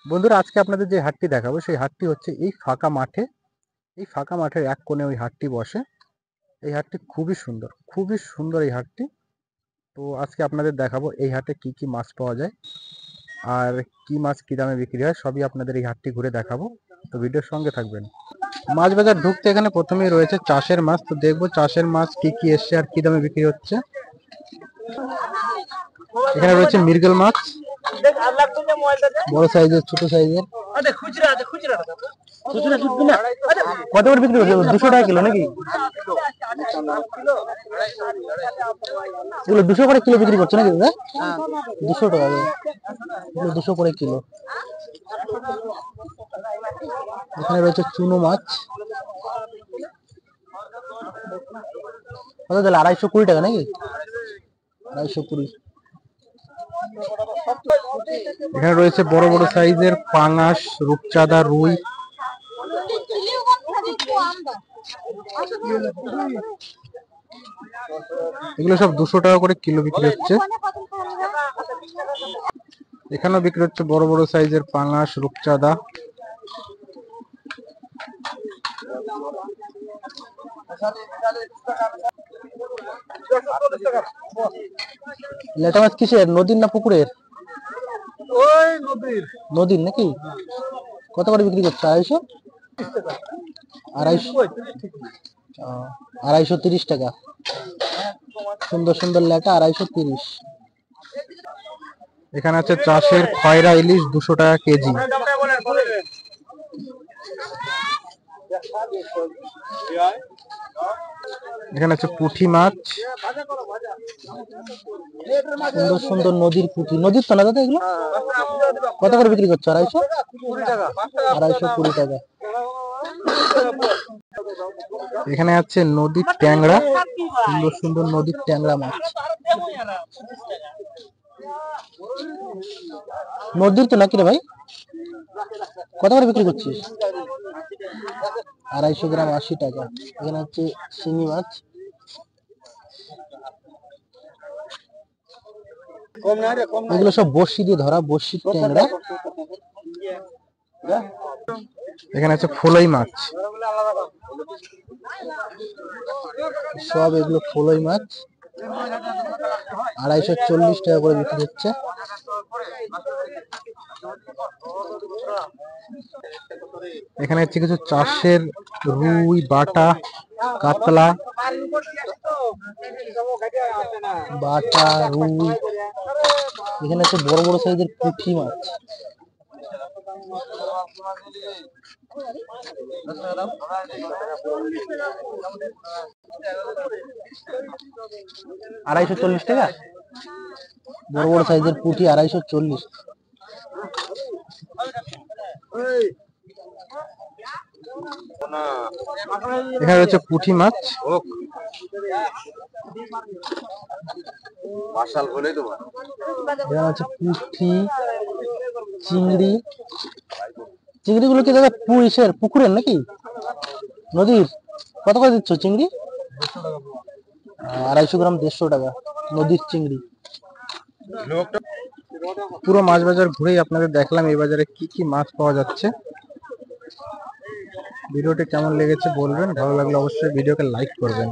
বন্ধুরা, আজকে আপনাদের যে হাটটি দেখাবো সেই হাটটি হচ্ছে এই ফাঁকা মাঠে। এই ফাঁকা মাঠের এক কোণে ওই হাটটি বসে। এই হাটটি খুবই সুন্দর এই হাটটি। তো আজকে আপনাদের দেখাবো এই হাটে কি কি মাছ পাওয়া যায় আর কি মাছ কি দামে বিক্রি হয়, সবই আপনাদের এই হাটটি ঘুরে দেখাবো। তো ভিডিওর সঙ্গে থাকবেন। মাছ বাজার ঢুকতে এখানে প্রথমেই রয়েছে চাষের মাছ। তো দেখবো চাষের মাছ কি কি এসছে আর কি দামে বিক্রি হচ্ছে। এখানে রয়েছে মৃগেল মাছ, বড় সাইজের ছোট সাইজের। কত করে বিক্রি করছে? 200 টাকা কিলো নাকি? এগুলো 200 করে কিলো বিক্রি করছে নাকি দাদা? 200 টাকা, এগুলো 200 করে কিলো। এখানে রয়েছে চুনো মাছ, কত তাহলে? 220 টাকা নাকি? 220। এখানে রয়েছে বড় বড় সাইজের পাঙাশ, রূপচাঁদা, রুই। এগুলো সব 200 টাকা করে কিলো বিক্রি হচ্ছে। এখানেও বিক্রি হচ্ছে বড় বড় সাইজের পাঙাশ, রূপচাঁদা। লেটা মাছ কিসের? নদীর না পুকুরের? নদীর নাকি? কত করে বিক্রি করছে? 250? 230 টাকা। সুন্দর সুন্দর লেটা 230। এখানে আছে চাষের খয়রা ইলিশ, 200 টাকা কেজি। এখানে আছে পুঁটি মাছ, সুন্দর সুন্দর নদীর পুঁটি। নদীর তো না দাদা এগুলো? কত করে বিক্রি করছো? 220 টাকা। 220 টাকা। এখানে আছে নদীর ট্যাংরা, সুন্দর সুন্দর নদীর ট্যাংরা মাছ। নদীর তো নাকি রে ভাই? কত করে বিক্রি করছিস? 250 গ্রাম 80 টাকা। এখানে হচ্ছে শিঙি মাছ। এগুলো সব বড়শি দিয়ে ধরা, বড়শির ট্যাংরা। এখানে আছে ফলই মাছ, সব এগুলো ফলই মাছ। 240 টাকা করে বিক্রি হচ্ছে। এখানে হচ্ছে কিছু চাষের রুই, বাটা, কাতলা, বাটা, রুই। এখানে আছে বড় বড় সাইজের পুঁটি মাছ। $240 টাকা। বড় বড় সাইজের পুঁটি 240। এখানে হচ্ছে পুঁটি মাছ। এখানে হচ্ছে পুঁটি, চিংড়ি। চিংড়ি গুলো কি দাদা পুকুরের নাকি নদীর? কত করে দিচ্ছ চিংড়ি? 250 গ্রাম 150 টাকা, নদীর চিংড়ি। পুরো মাছ বাজার ঘুরেই আপনাদের দেখলাম এই বাজারে কি কি মাছ পাওয়া যাচ্ছে। ভিডিওটি কেমন লেগেছে বলবেন, ভালো লাগলে অবশ্যই ভিডিওকে লাইক করবেন।